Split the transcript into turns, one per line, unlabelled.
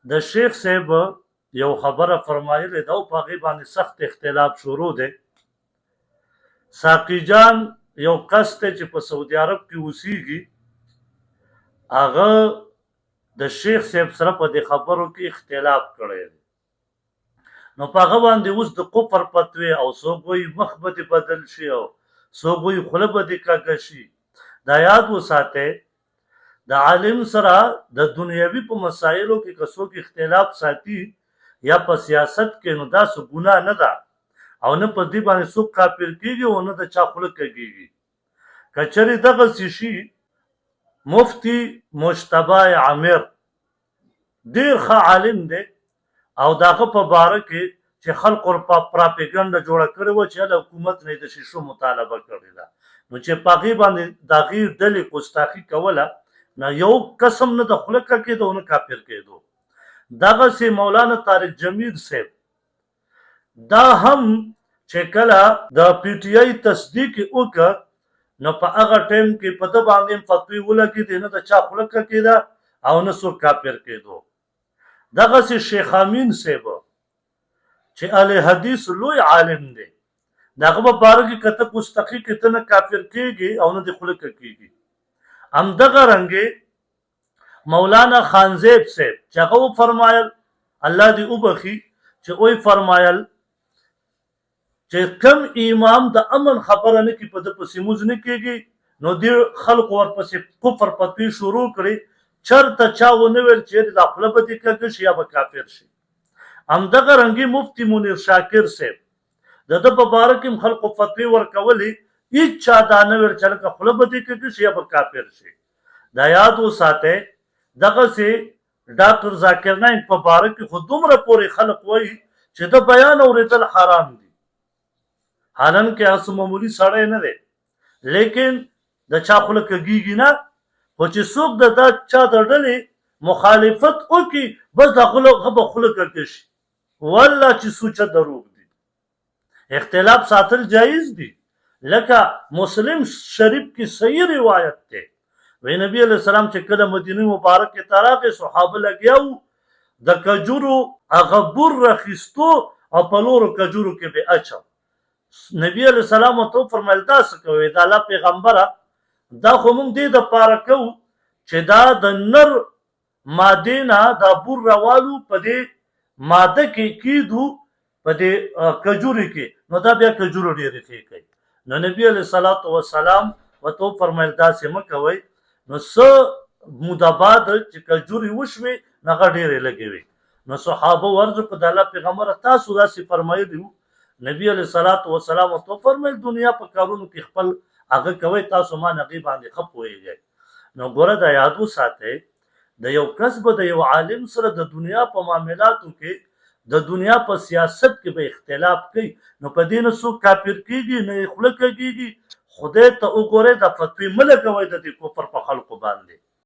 د شیخ صاحب یو خبره فرمایلې ده او په هغې باندې سخت اختلاف شروع دی. ساقي جان یو کس دی چې په سعودي عرب کې اوسیږي، هغه د شیخ صاحب سره په دې خبرو کې اختلاف کړی دی. نو په هغه باندې اوس د کفر فتوی او څوک وایي مخ به دې بدل شي او څوک وایي خوله به دې کږه شي. دا یاد وساتئ، د عالم سره د دنیوي په مسایلو کې که څوک اختلاف ساتي یا په سیاست کې، نو دا څه ګناه نه ده او نه په دې باندې څوک کافر کېږي او نه د چا خوله کږېږي. که چېرې دغسې شي، مفتي مجتبی عامر ډېر ښه عالم دی او د هغه په باره کې چې خلکو پراپیګنډه جوړه کړې وه چې هله حکومت نه یې د شیشو مطالبه کړې ده، نو چې په هغې باندې د هغې ډلې ګستاخي کوله، نه یو قسم نه د خوله کېدو او نه کافر کېدو. دغسې مولانا طارق جمیل صاحب دا هم چې کله د پی ټي آی تصدیق یې وکړه، نو په هغه ټایم کې په ده باندې هم فتوی ولګېدې، نه د چا خوله کېده او نه څوک کافر کېدو. دغسې شیخ امین صاحب چې اهل حدیث لوی عالم دی، د هغه په باره کې که ته ګستاخي کې ته نه کافر کېږي او نه دې خوله کېږي. همدغه رنګې مولانا خانزیب صاحب چې هغه وفرمایل، الله دې وبخي، چې وی فرمایل چې کم امام د امن خبره نه کړي په ده پسې لمونځ نه کېږي، نو دې خلکو ورپسې کفر فتوی شروع کړي. چېرته چا ونه ویل چې دا خوله به دې کږه شي یا به کافر شي. همدغه رنګې مفتي منیر شاکر صاحب د ده په باره کې هم خلکو فتوی ورکولې، هېڅ چا دا نه ویل چې هلکه خوله به دې کږه شي یا به کافر شي. دا یاد وساتئ، دغسې ډاکټر ذاکر نایک په باره کې خو دومره پورې خلک وایي چې د بیان اورېدل حرام دي، حالانکې هسې معمولي سړی نه دی، لیکن د چا خوله کږېږي نه، خو چې څوک د دا چا د ډلې مخالفت وکړي بس د هغه به خوله کږه شي. والله چې سوچه دروغ دي. اختلاف ساتل جایز دي، لکه مسلم شریف کې صحیح روایت دی، وی نبی علیہ السلام چې کله مدینه مبارک کې ته راغی، صحابه لګیا وو د کجورو هغه بور راخیستو او په نورو کجورو کې به اچو. نبی علیہ السلام ورته وفرمیل دا څه کوئ؟ د الله پیغمبره دا خو موږ دې دپاره کوو چې دا د نر مادې نه دا بور راوالو په دې ماده کې کیدو په دې کجوري کې، نو دا بیا کجورو ډېرې ښې کوي. نو نبي علیه الصلاة وسلام ورته وفرمیل داسې مه کوئ. نو څه موده بعد چې کجوري وشوې نو هغه ډېرې لږې وې. نو صحابه ورځو په د الله پیغمبره تاسو داسې فرمایلي وو. نبي علیه الصلاة وسلام ورته وفرمیل دنیا په کارونو کې خپل هغه کوئ، تاسو ما هغې باندې ښه پوهېږئ. نو ګوره دا یاد وساتئ، د یو کس به د یو عالم سره د دنیا په معاملاتو کې د دنیا په سیاست کې به اختلاف کوي، نو په دې نه څوک کافر کېږي نه یې خوله کږېږي. خدای ته وګورئ، دا فتوی مه لګوئ د دې کفر په خلکو باندې.